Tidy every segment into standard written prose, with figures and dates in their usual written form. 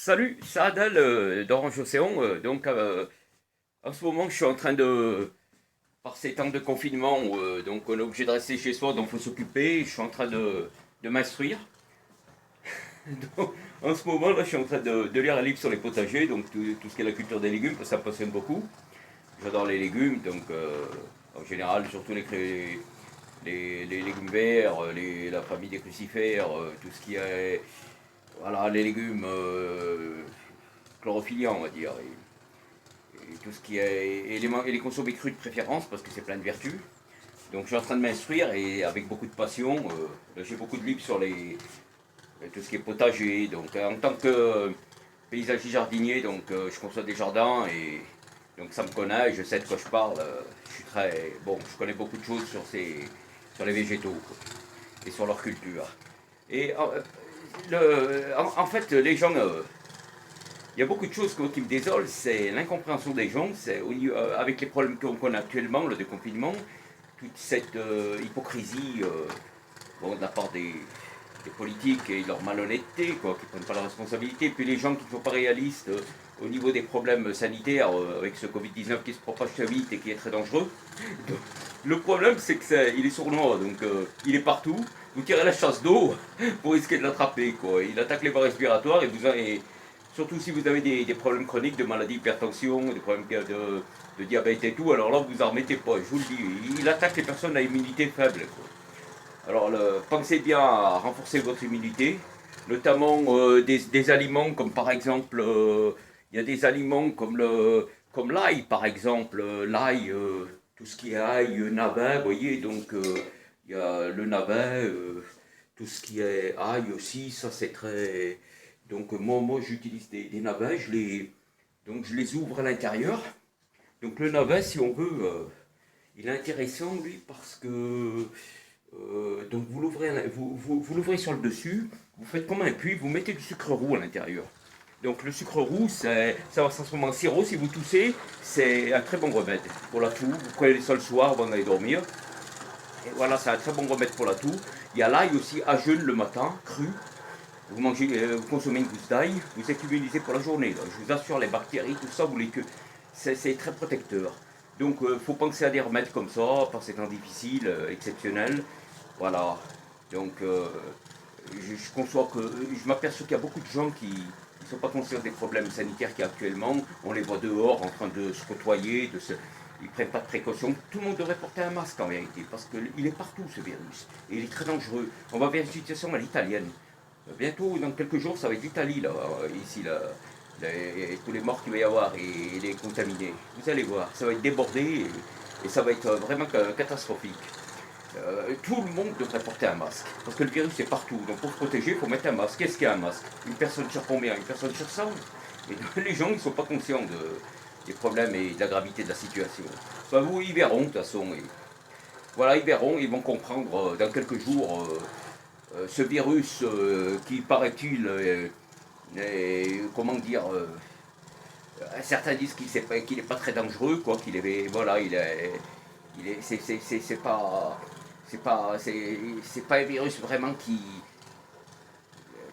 Salut, c'est Adèle d'Orange Océan. En ce moment, je suis en train par ces temps de confinement, donc on est obligé de rester chez soi, donc il faut s'occuper. Je suis en train de m'instruire. Donc, en ce moment, là, je suis en train de lire un livre sur les potagers, donc tout ce qui est la culture des légumes, parce que ça me passionne beaucoup. J'adore les légumes, en général, surtout les légumes verts, la famille des crucifères, tout ce qui est, voilà, les légumes chlorophyllants, on va dire. Et tout ce qui est et les consommer crus de préférence parce que c'est plein de vertus. Donc je suis en train de m'instruire et avec beaucoup de passion. J'ai beaucoup de livres sur tout ce qui est potager. En tant que paysager jardinier, je conçois des jardins et donc ça me connaît, je sais de quoi je parle. Je suis très bon, je connais beaucoup de choses sur les végétaux quoi, et sur leur culture. Et en fait, les gens il y a beaucoup de choses qui me désolent, c'est l'incompréhension des gens, avec les problèmes qu'on a actuellement, le déconfinement, toute cette hypocrisie de la part des politiques et leur malhonnêteté, quoi, qui ne prennent pas la responsabilité, puis les gens qui ne sont pas réalistes au niveau des problèmes sanitaires avec ce Covid-19 qui se propage très vite et qui est très dangereux. Donc, le problème, c'est qu'il est sournois, il est partout. Vous tirez la chasse d'eau pour risquer de l'attraper, quoi. Il attaque les voies respiratoires et surtout si vous avez des problèmes chroniques de maladie, d'hypertension, des problèmes de diabète et tout, alors là vous en remettez pas, je vous le dis. Il attaque les personnes à immunité faible, quoi. Alors pensez bien à renforcer votre immunité, notamment des aliments comme par exemple, il y a des aliments comme l'ail par exemple, l'ail, tout ce qui est ail, navet, vous voyez, il y a le navet, tout ce qui est ail aussi, ça c'est très... moi j'utilise des navets, je les ouvre à l'intérieur. Donc le navet, si on veut, il est intéressant lui parce que donc vous l'ouvrez sur le dessus, vous faites comme un puits, vous mettez du sucre roux à l'intérieur. Donc le sucre roux, ça va se transformer en sirop. Si vous toussez, c'est un très bon remède pour la toux. Vous prenez ça le soir avant d'aller dormir. Et voilà, c'est un très bon remède pour la toux. Il y a l'ail aussi à jeûne le matin, cru. Vous consommez une gousse d'ail, vous êtes immunisé pour la journée. Là. Je vous assure, les bactéries, tout ça, c'est très protecteur. Donc, il faut penser à des remèdes comme ça, par ces temps difficiles, exceptionnels. Voilà. Donc, je conçois que. Je m'aperçois qu'il y a beaucoup de gens qui ne sont pas conscients des problèmes sanitaires qu'il y a actuellement. On les voit dehors en train de se côtoyer, ils ne prennent pas de précautions. Tout le monde devrait porter un masque en vérité, parce qu'il est partout ce virus. Et il est très dangereux. On va vers une situation à l'italienne. Bientôt, dans quelques jours, ça va être l'Italie, là, ici, là. Tous les morts qu'il va y avoir et les contaminés. Vous allez voir, ça va être débordé et ça va être vraiment catastrophique. Tout le monde devrait porter un masque. Parce que le virus est partout. Donc pour se protéger, il faut mettre un masque. Qu'est-ce qu'est un masque? Une personne sur combien? Une personne sur 100. Et les gens ne sont pas conscients des problèmes et de la gravité de la situation. Enfin, vous, ils verront de toute façon. Et voilà, ils verront, ils vont comprendre dans quelques jours ce virus qui, paraît-il, comment dire, certains disent qu'il n'est pas très dangereux, quoi, qu'il est, voilà, c'est pas un virus vraiment qui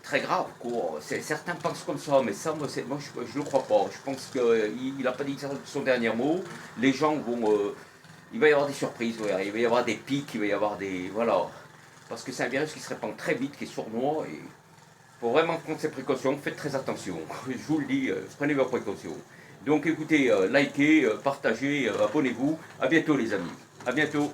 très grave, quoi. Certains pensent comme ça, mais ça, moi je le crois pas. Je pense qu'il n'a pas dit son dernier mot. Les gens vont, il va y avoir des surprises, ouais. Il va y avoir des pics, il va y avoir des, voilà, parce que c'est un virus qui se répand très vite, qui est sournois et faut vraiment prendre ses précautions, faites très attention. Je vous le dis, prenez vos précautions. Donc écoutez, likez, partagez, abonnez-vous. À bientôt les amis. À bientôt.